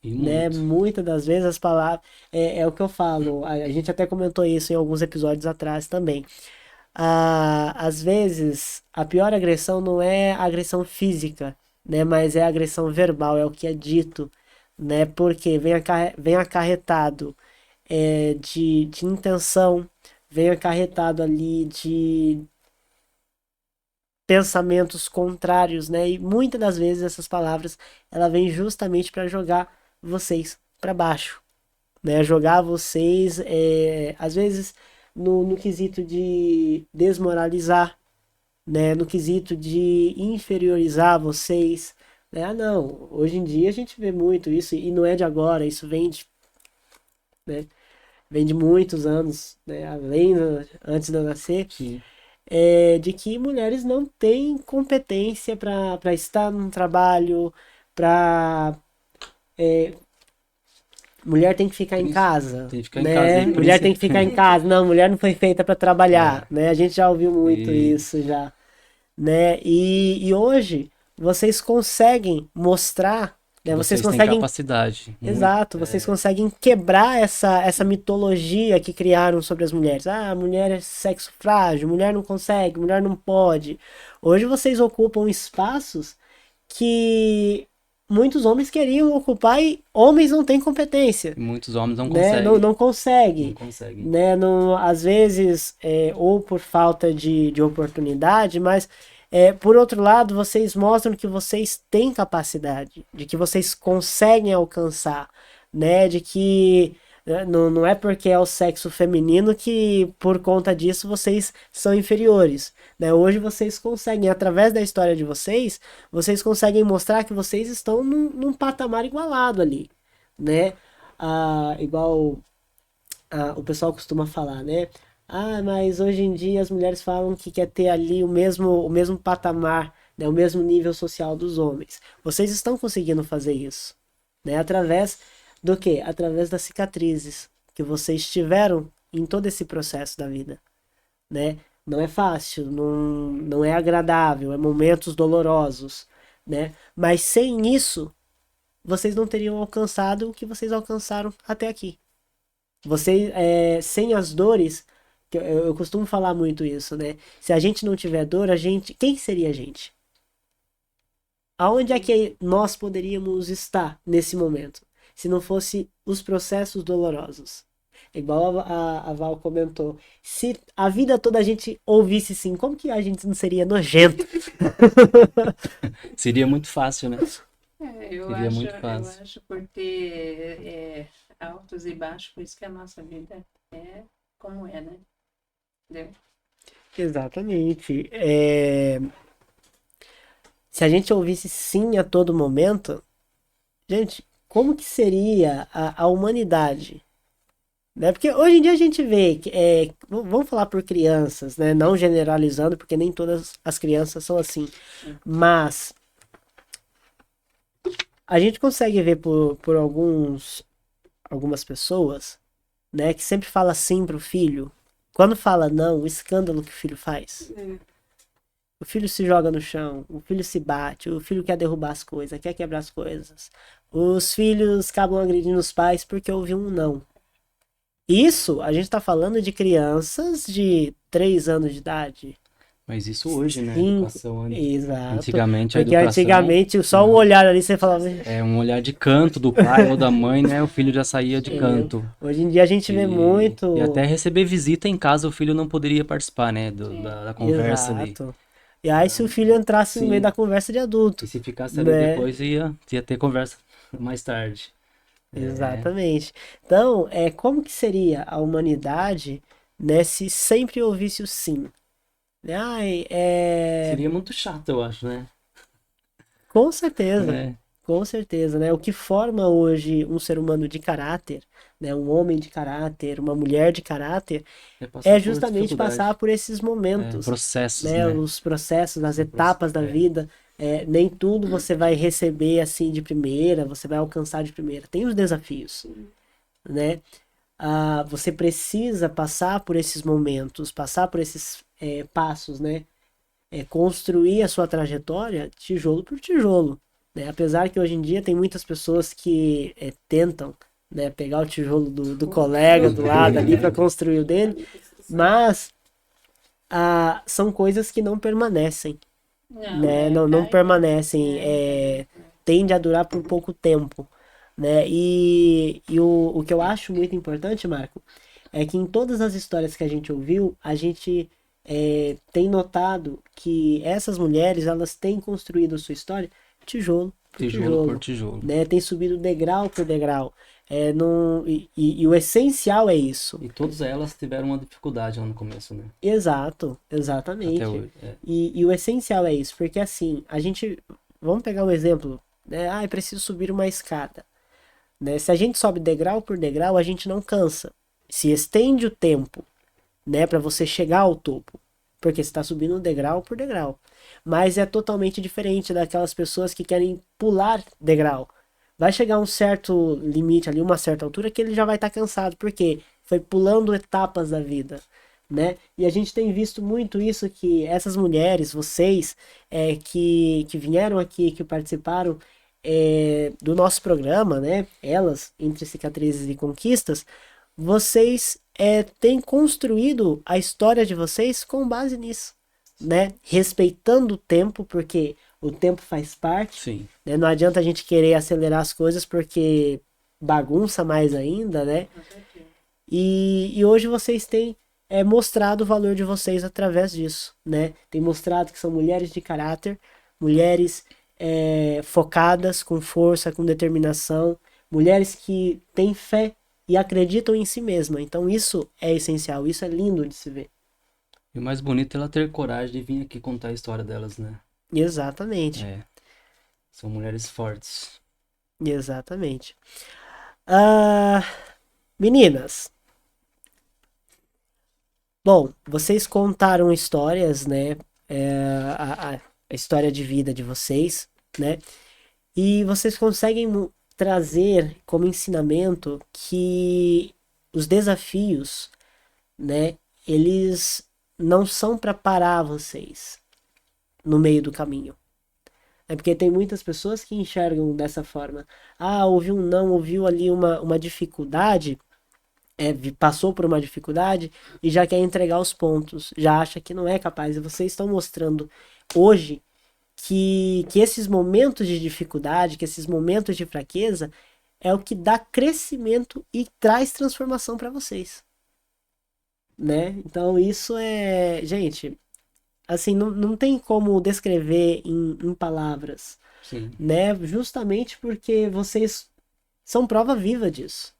E né? muito. Muitas das vezes as palavras é o que eu falo. A gente até comentou isso em alguns episódios atrás também. Às vezes a pior agressão não é a agressão física, né? Mas é a agressão verbal, é o que é dito, né? Porque vem acarretado de intenção, vem acarretado ali de pensamentos contrários, né? E muitas das vezes essas palavras ela vem justamente para jogar vocês para baixo, né? Jogar vocês, às vezes no quesito de desmoralizar, né? No quesito de inferiorizar vocês, né? Ah, não. Hoje em dia a gente vê muito isso e não é de agora. Isso né? Vem de muitos anos, né? Antes de eu nascer, Sim. de que mulheres não têm competência para estar num trabalho, para mulher tem que ficar em casa, Tem que ficar em casa né? aí, por Mulher isso. tem que ficar em casa. Não, mulher não foi feita para trabalhar, né? A gente já ouviu muito E isso já, né? E hoje vocês conseguem mostrar, que né? Vocês vocês têm conseguem, capacidade. Muito. exato, vocês conseguem quebrar essa mitologia que criaram sobre as mulheres. Ah, a mulher é sexo frágil, mulher não consegue, mulher não pode. Hoje vocês ocupam espaços que muitos homens queriam ocupar e homens não têm competência, E muitos homens não né? conseguem. Não consegue, Não conseguem. né? Não, às vezes, ou por falta de oportunidade, mas por outro lado, vocês mostram que vocês têm capacidade, de que vocês conseguem alcançar, né? De que não é porque é o sexo feminino que por conta disso vocês são inferiores, né? Hoje vocês conseguem, através da história de vocês conseguem mostrar que vocês estão num patamar igualado ali, né? Igual o pessoal costuma falar, né? Ah, mas hoje em dia as mulheres falam que quer ter ali o mesmo patamar, né? O mesmo nível social dos homens. Vocês estão conseguindo fazer isso, né? Através do quê? Através das cicatrizes que vocês tiveram em todo esse processo da vida, né? Não é fácil, não é agradável, é momentos dolorosos, né? Mas sem isso, vocês não teriam alcançado o que vocês alcançaram até aqui. Você, sem as dores, que eu costumo falar muito isso, né? Se a gente não tiver dor, quem seria a gente? Aonde é que nós poderíamos estar nesse momento? Se não fosse os processos dolorosos. Igual a Val comentou. Se a vida toda a gente ouvisse sim, como que a gente não seria nojento? Seria muito fácil, né? Eu Seria muito eu fácil. acho por ter altos e baixos, por isso que a nossa vida é como é, né? Entendeu? Exatamente. Se a gente ouvisse sim a todo momento, gente, como que seria a humanidade? Né? Porque hoje em dia a gente vê que, vamos falar por crianças, né? Não generalizando, porque nem todas as crianças são assim. Mas a gente consegue ver por algumas pessoas, né? Que sempre fala sim pro filho. Quando fala não, o escândalo que o filho faz. O filho se joga no chão, o filho se bate, o filho quer derrubar as coisas, quer quebrar as coisas. Os filhos acabam agredindo os pais porque houve um não. Isso, a gente tá falando de crianças de 3 anos de idade. Mas isso hoje, né? 5, Educação. exato. Antigamente a Porque educação antigamente só o olhar ali você falava. é um olhar de canto do pai ou da mãe, né? O filho já saía de canto. Hoje em dia a gente vê muito. E até receber visita em casa o filho não poderia participar, né? Da conversa ali. Exato. E aí se o filho entrasse no Sim. meio da conversa de adulto. E se ficasse ali né? depois ia ter conversa mais tarde. Exatamente. Então, como que seria a humanidade, né, se sempre ouvisse o sim? Ai, Seria muito chato, eu acho, né? com certeza, É. com certeza, né? O que forma hoje um ser humano de caráter, né, um homem de caráter, uma mulher de caráter, passar é por justamente dificuldade. passar por esses momentos, Processos, né? né? Os processos, as etapas da vida, Nem tudo você vai receber assim de primeira, você vai alcançar de primeira. Tem os desafios, né? Você precisa passar por esses momentos, passar por esses passos, né? Construir a sua trajetória tijolo por tijolo, né? Apesar que hoje em dia tem muitas pessoas que tentam, né, pegar o tijolo do colega do lado ali para construir o dele, mas são coisas que não permanecem, né? Não permanecem, tende a durar por pouco tempo, né? E o que eu acho muito importante, Marco, é que em todas as histórias que a gente ouviu, a gente tem notado que essas mulheres, elas têm construído a sua história tijolo por Tijolo por tijolo. né? Tem subido degrau por degrau. E o essencial é isso. E todas elas tiveram uma dificuldade lá no começo, né? Exato, exatamente. Até hoje. E o essencial é isso, porque assim, vamos pegar um exemplo, né? Eu preciso subir uma escada, né? Se a gente sobe degrau por degrau, a gente não cansa. Se estende o tempo, né, para você chegar ao topo, porque você está subindo degrau por degrau. Mas é totalmente diferente daquelas pessoas que querem pular degrau. Vai chegar um certo limite ali, uma certa altura, que ele já vai estar cansado, porque foi pulando etapas da vida, né? E a gente tem visto muito isso, que essas mulheres, vocês, que vieram aqui, que participaram do nosso programa, né? Elas, Entre Cicatrizes e Conquistas, vocês têm construído a história de vocês com base nisso, né? Respeitando o tempo, porque o tempo faz parte. Sim. Né? Não adianta a gente querer acelerar as coisas porque bagunça mais ainda, né? E hoje vocês têm mostrado o valor de vocês através disso, né? Tem mostrado que são mulheres de caráter, mulheres focadas, com força, com determinação, mulheres que têm fé e acreditam em si mesma. Então isso é essencial, isso é lindo de se ver. E o mais bonito é ela ter coragem de vir aqui contar a história delas, né? Exatamente. São mulheres fortes. Exatamente. Meninas. Bom, vocês contaram histórias, né? A história de vida de vocês, né? E vocês conseguem trazer como ensinamento que os desafios, né? Eles não são para parar vocês no meio do caminho. É porque tem muitas pessoas que enxergam dessa forma. Ouviu um não, ouviu ali uma dificuldade, passou por uma dificuldade e já quer entregar os pontos, já acha que não é capaz. E vocês estão mostrando hoje que esses momentos de dificuldade, que esses momentos de fraqueza, é o que dá crescimento e traz transformação para vocês. Né? Então isso gente, assim, não tem como descrever em palavras. Sim. Né? Justamente porque vocês são prova viva disso.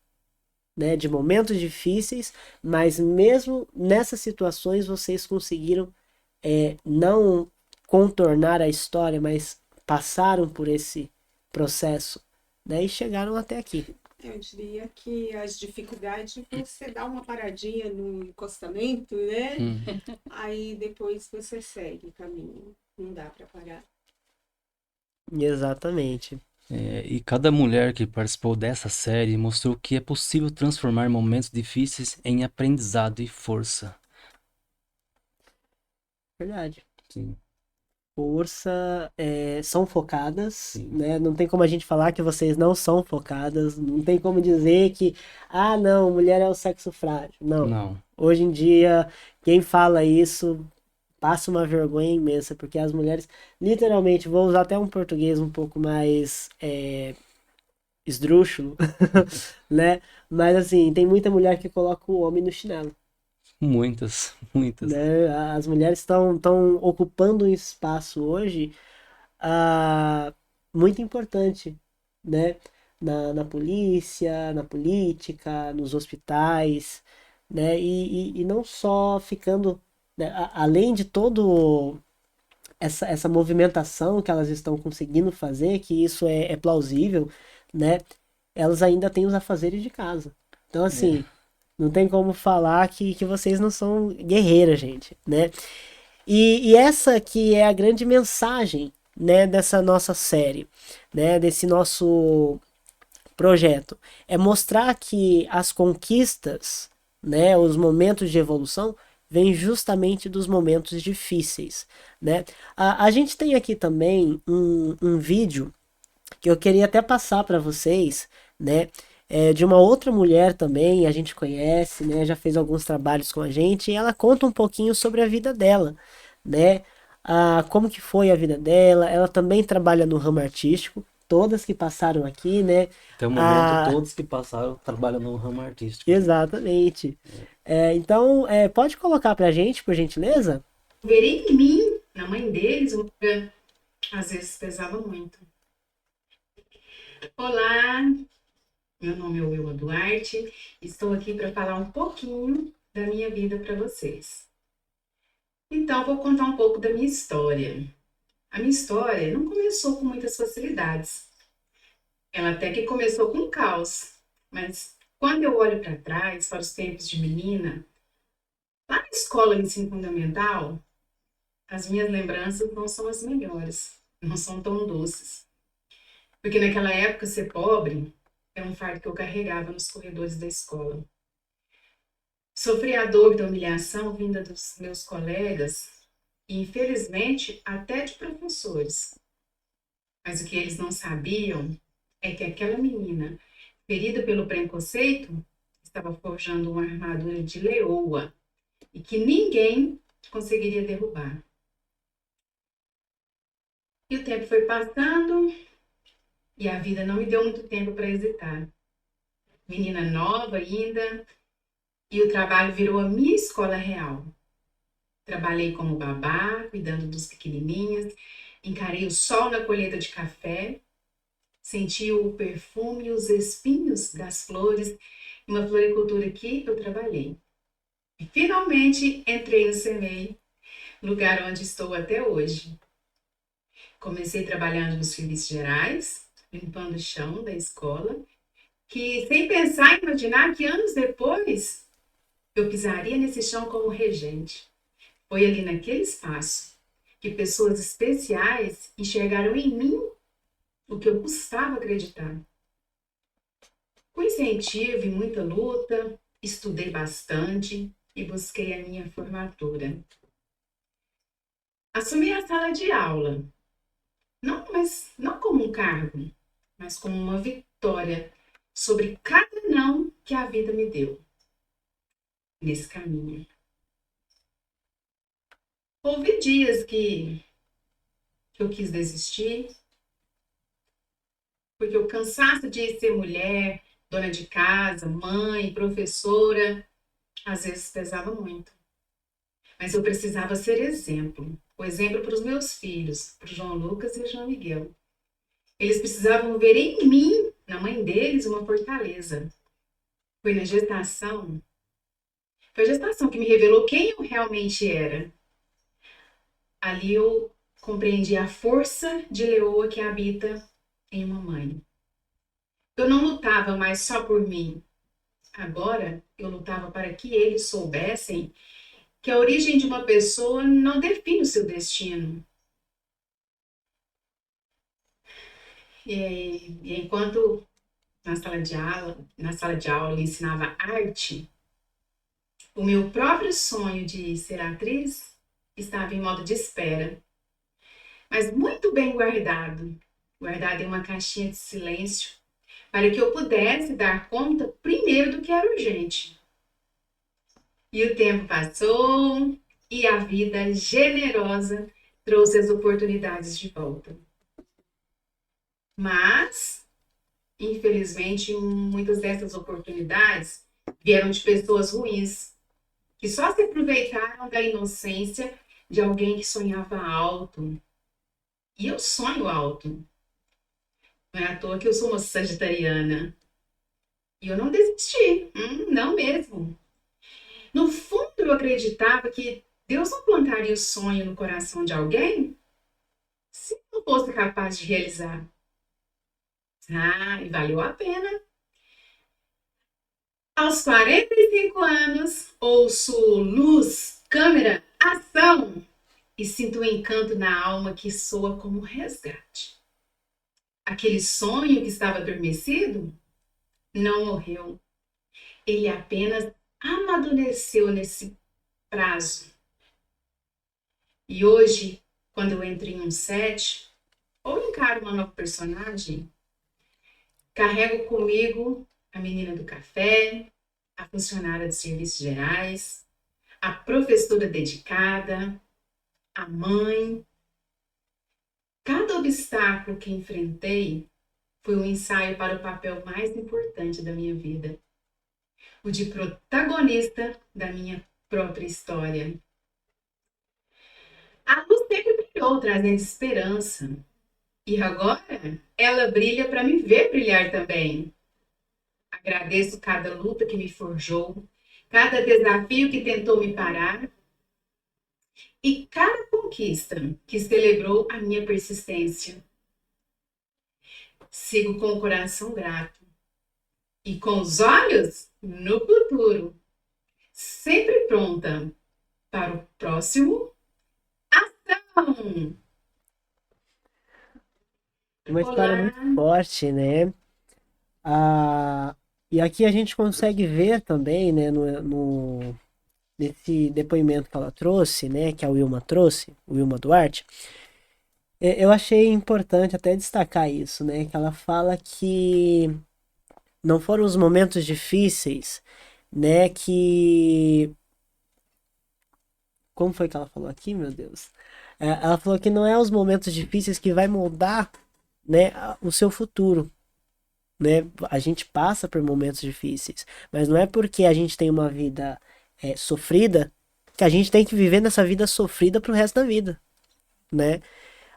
Né? De momentos difíceis, mas mesmo nessas situações vocês conseguiram não contornar a história, mas passaram por esse processo, né? E chegaram até aqui. Eu diria que as dificuldades, você dá uma paradinha no encostamento, né? Aí depois você segue o caminho. Não dá para parar. Exatamente. E cada mulher que participou dessa série mostrou que é possível transformar momentos difíceis em aprendizado e força. Verdade. Sim. Força, são focadas, né? Não tem como a gente falar que vocês não são focadas, não tem como dizer que, não, mulher é o sexo frágil. Não. Hoje em dia, quem fala isso passa uma vergonha imensa, porque as mulheres, literalmente, vou usar até um português um pouco mais esdrúxulo, né? Mas assim, tem muita mulher que coloca o homem no chinelo. Muitas. Né? As mulheres estão ocupando um espaço hoje muito importante, né? Na polícia, na política, nos hospitais, né? E não só ficando, né? Além de todo essa movimentação que elas estão conseguindo fazer, que isso é plausível, né? Elas ainda têm os afazeres de casa. Então, assim, não tem como falar que vocês não são guerreiras, gente, né? E essa que é a grande mensagem, né, dessa nossa série, né, desse nosso projeto, é mostrar que as conquistas, né, os momentos de evolução, vêm justamente dos momentos difíceis, né? A gente tem aqui também um vídeo que eu queria até passar para vocês, né? De uma outra mulher também, a gente conhece, né? Já fez alguns trabalhos com a gente e ela conta um pouquinho sobre a vida dela, né? Como que foi a vida dela. Ela também trabalha no ramo artístico, todas que passaram aqui, né? Até o momento, Ah, todos que passaram trabalham no ramo artístico, né? exatamente. Então, pode colocar pra gente, por gentileza? Ver em mim, na mãe deles, às vezes pesava muito. Olá, meu nome é Wilma Duarte, estou aqui para falar um pouquinho da minha vida para vocês. Então, vou contar um pouco da minha história. A minha história não começou com muitas facilidades. Ela até que começou com caos, mas quando eu olho para trás, para os tempos de menina, lá na escola de ensino fundamental, as minhas lembranças não são as melhores, não são tão doces. Porque naquela época, ser pobre era um fardo que eu carregava nos corredores da escola. Sofri a dor da humilhação vinda dos meus colegas e, infelizmente, até de professores. Mas o que eles não sabiam é que aquela menina, ferida pelo preconceito, estava forjando uma armadura de leoa e que ninguém conseguiria derrubar. E o tempo foi passando e a vida não me deu muito tempo para hesitar. Menina nova ainda, e o trabalho virou a minha escola real. Trabalhei como babá, cuidando dos pequenininhos, encarei o sol na colheita de café, senti o perfume e os espinhos das flores, em uma floricultura que eu trabalhei. E finalmente entrei no CEMEI, lugar onde estou até hoje. Comecei trabalhando nos serviços gerais, limpando o chão da escola, que sem pensar e imaginar que anos depois eu pisaria nesse chão como regente. Foi ali naquele espaço que pessoas especiais enxergaram em mim o que eu custava acreditar. Com incentivo e muita luta, estudei bastante e busquei a minha formatura. Assumi a sala de aula, não como um cargo, mas como uma vitória sobre cada não que a vida me deu nesse caminho. Houve dias que eu quis desistir, porque o cansaço de ser mulher, dona de casa, mãe, professora, às vezes pesava muito. Mas eu precisava ser exemplo. O exemplo para os meus filhos, para o João Lucas e o João Miguel. Eles precisavam ver em mim, na mãe deles, uma fortaleza. Foi a gestação que me revelou quem eu realmente era. Ali eu compreendi a força de leoa que habita em uma mãe. Eu não lutava mais só por mim. Agora eu lutava para que eles soubessem que a origem de uma pessoa não define o seu destino. E enquanto na sala de aula eu ensinava arte, o meu próprio sonho de ser atriz estava em modo de espera, mas muito bem guardado em uma caixinha de silêncio, para que eu pudesse dar conta primeiro do que era urgente. E o tempo passou e a vida generosa trouxe as oportunidades de volta. Mas, infelizmente, muitas dessas oportunidades vieram de pessoas ruins, que só se aproveitaram da inocência de alguém que sonhava alto. E eu sonho alto. Não é à toa que eu sou uma sagitariana. E eu não desisti, não mesmo. No fundo, eu acreditava que Deus não plantaria o sonho no coração de alguém se não fosse capaz de realizar. E valeu a pena. Aos 45 anos, ouço luz, câmera, ação. e sinto um encanto na alma que soa como resgate. Aquele sonho que estava adormecido não morreu. Ele apenas amadureceu nesse prazo. E hoje, quando eu entro em um set ou encaro uma nova personagem, carrego comigo a menina do café, a funcionária de serviços gerais, a professora dedicada, a mãe. Cada obstáculo que enfrentei foi um ensaio para o papel mais importante da minha vida, o de protagonista da minha própria história. A luz sempre brilhou, trazendo esperança. E agora ela brilha para me ver brilhar também. Agradeço cada luta que me forjou, cada desafio que tentou me parar e cada conquista que celebrou a minha persistência. Sigo com o coração grato e com os olhos no futuro, sempre pronta para o próximo ação. Uma história Olá. muito forte, né? Ah, e aqui a gente consegue ver também, né, nesse depoimento que ela trouxe, né, que a Wilma trouxe, Wilma Duarte, eu achei importante até destacar isso, né, que ela fala que não foram os momentos difíceis, né, que... Como foi que ela falou aqui, meu Deus? Ela falou que não é os momentos difíceis que vai moldar, né, o seu futuro, né? A gente passa por momentos difíceis, mas não é porque a gente tem uma vida sofrida que a gente tem que viver nessa vida sofrida pro resto da vida, né?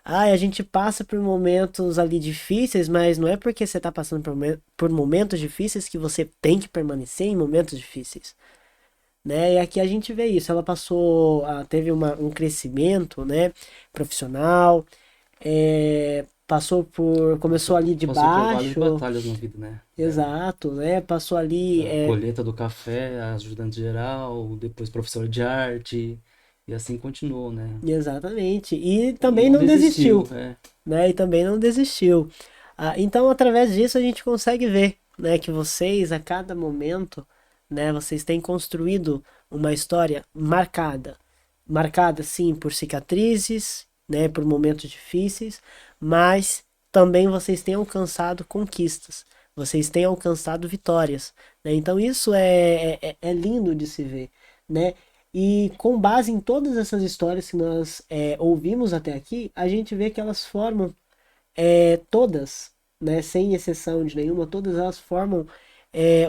Ah, a gente passa por momentos ali difíceis, mas não é porque você tá passando por momentos difíceis que você tem que permanecer em momentos difíceis, né? E aqui a gente vê isso. Ela passou, teve um crescimento, né, profissional, começou ali de Passou por várias baixo, batalhas na vida, né? exato, né? Passou ali, A colheita do café, ajudante geral, depois professor de arte, e assim continuou, né? exatamente. E E também não não desistiu, desistiu, né? E também não desistiu. Então, através disso, a gente consegue ver, né, que vocês, a cada momento, né, vocês têm construído uma história marcada. Marcada, sim, por cicatrizes, né, por momentos difíceis, mas também vocês têm alcançado conquistas. Vocês têm alcançado vitórias, né? Então, isso é lindo de se ver, né? E com base em todas essas histórias que nós ouvimos até aqui, a gente vê que elas formam todas, né, sem exceção de nenhuma, todas elas formam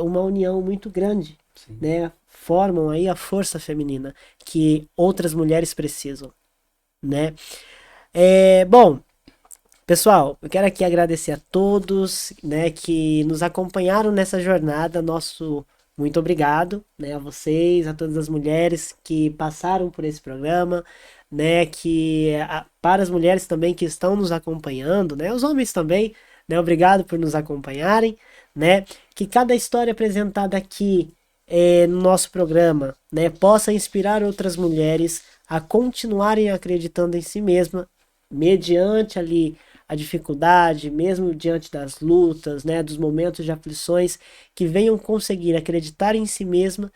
uma união muito grande, sim. né? Formam aí a força feminina que outras mulheres precisam, né? Bom, pessoal, eu quero aqui agradecer a todos, né, que nos acompanharam nessa jornada. Nosso muito obrigado, né, a vocês, a todas as mulheres que passaram por esse programa, né, para as mulheres também que estão nos acompanhando, né, os homens também, né, obrigado por nos acompanharem, né, que cada história apresentada aqui no nosso programa, né, possa inspirar outras mulheres a continuarem acreditando em si mesma, mediante ali a dificuldade, mesmo diante das lutas, né, dos momentos de aflições, que venham conseguir acreditar em si mesma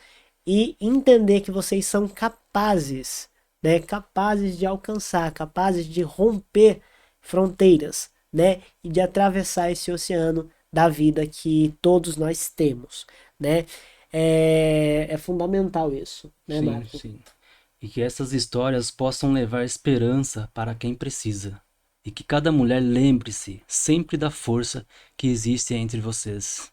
e entender que vocês são capazes, né, capazes de alcançar, capazes de romper fronteiras, né, e de atravessar esse oceano da vida que todos nós temos, né? É fundamental isso, né, Sim, Marco? sim. E que essas histórias possam levar esperança para quem precisa. E que cada mulher lembre-se sempre da força que existe entre vocês.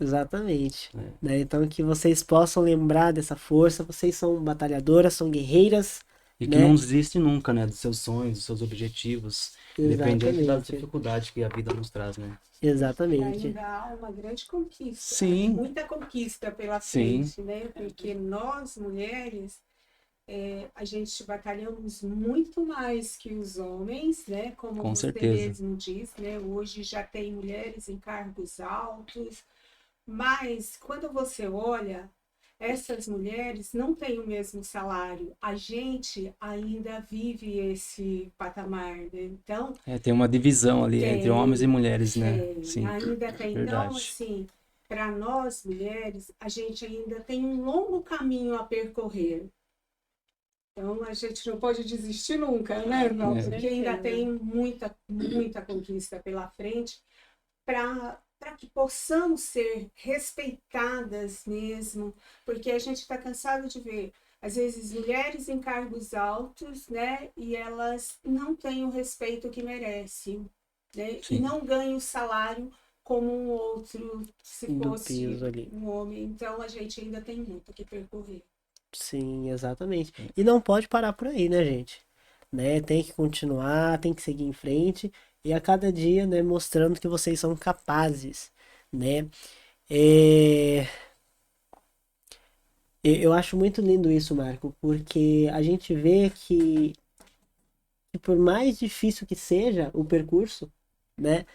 Exatamente. Né? Então que vocês possam lembrar dessa força, vocês são batalhadoras, são guerreiras, E que né? não desiste nunca, né? Dos seus sonhos, dos seus objetivos. Independente das Exatamente. dificuldades que a vida nos traz, né? E Exatamente. ainda há uma grande conquista. Sim. Muita conquista pela Sim. frente, né? Porque nós, mulheres, a gente batalhamos muito mais que os homens, né? Como Com você certeza. mesmo diz, né? Hoje já tem mulheres em cargos altos, mas quando você olha, essas mulheres não têm o mesmo salário. A gente ainda vive esse patamar, né? Então, Tem uma divisão ali entre homens e mulheres, né? Sim, ainda tem. Então, verdade. assim, para nós mulheres, a gente ainda tem um longo caminho a percorrer. Então, a gente não pode desistir nunca, né, irmão? Porque ainda tem muita, muita conquista pela frente para que possamos ser respeitadas mesmo, porque a gente está cansado de ver, às vezes, mulheres em cargos altos, né, e elas não têm o respeito que merecem, né, e não ganham o salário como um outro, se fosse um homem. Então, a gente ainda tem muito que percorrer. Sim, exatamente. E não pode parar por aí, né, gente? Né? Tem que continuar, tem que seguir em frente e a cada dia, né, mostrando que vocês são capazes, né? Eu acho muito lindo isso, Marco, porque a gente vê que por mais difícil que seja o percurso, né,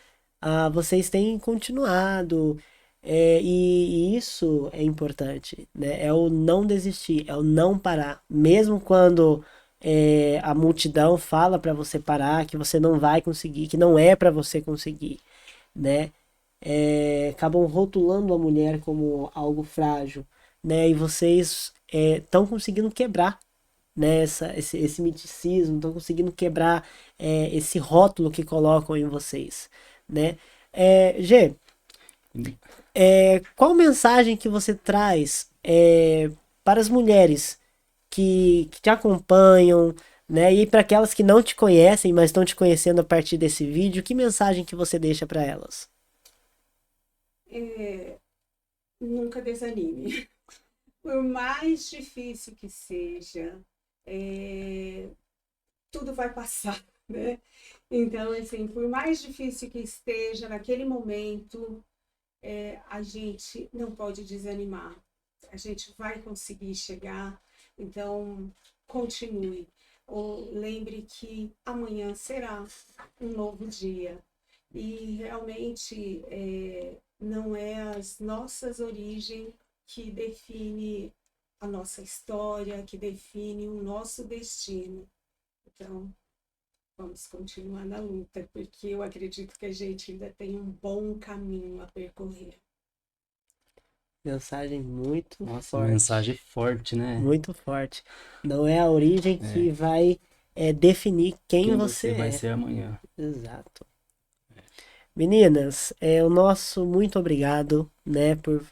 vocês têm continuado, e isso é importante, né? É o não desistir, é o não parar, mesmo quando a multidão fala para você parar, que você não vai conseguir, que não é para você conseguir, né? Acabam rotulando a mulher como algo frágil, né? E vocês estão conseguindo quebrar, né, esse miticismo, estão conseguindo quebrar esse rótulo que colocam em vocês, né? Gê, qual mensagem que você traz para as mulheres que te acompanham, né? E para aquelas que não te conhecem, mas estão te conhecendo a partir desse vídeo, que mensagem que você deixa para elas? Nunca desanime. Por mais difícil que seja, tudo vai passar, né? Então, assim, por mais difícil que esteja naquele momento, a gente não pode desanimar. A gente vai conseguir chegar, então continue. Lembre que amanhã será um novo dia. E realmente não é as nossas origens que define a nossa história, que define o nosso destino. Então, vamos continuar na luta, porque eu acredito que a gente ainda tem um bom caminho a percorrer. Mensagem muito forte. Mensagem forte, né? Muito forte. Não é a origem que vai definir quem você vai ser amanhã. Exato. Meninas, o nosso muito obrigado, né, por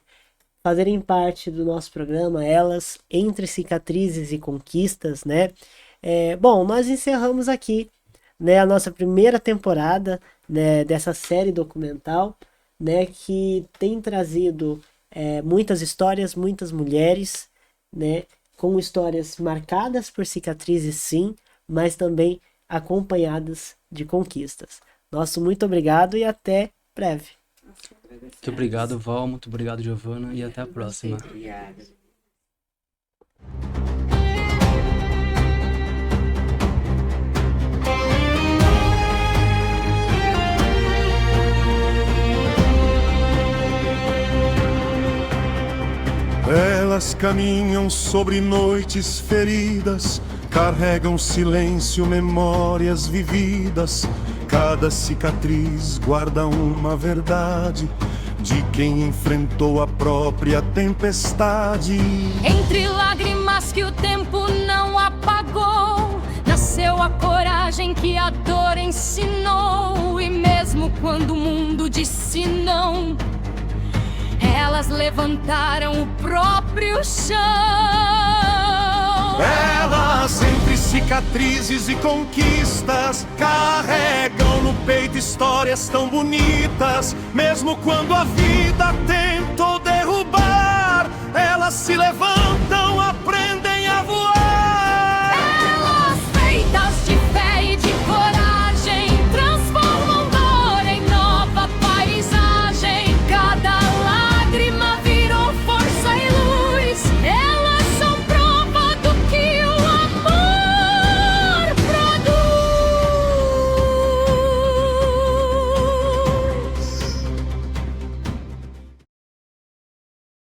fazerem parte do nosso programa, Elas, Entre Cicatrizes e Conquistas, né? Bom, nós encerramos aqui, né, a nossa primeira temporada, né, dessa série documental, né, que tem trazido muitas histórias, muitas mulheres, né, com histórias marcadas por cicatrizes, sim, mas também acompanhadas de conquistas. Nosso muito obrigado e até breve. Muito obrigado, Val. Muito obrigado, Giovana. E até a próxima. Obrigada. Elas caminham sobre noites feridas, carregam silêncio, memórias vividas. Cada cicatriz guarda uma verdade de quem enfrentou a própria tempestade. Entre lágrimas que o tempo não apagou, nasceu a coragem que a dor ensinou. E mesmo quando o mundo disse não, elas levantaram o próprio chão. Elas, entre cicatrizes e conquistas, carregam no peito histórias tão bonitas. Mesmo quando a vida tentou derrubar, elas se levantam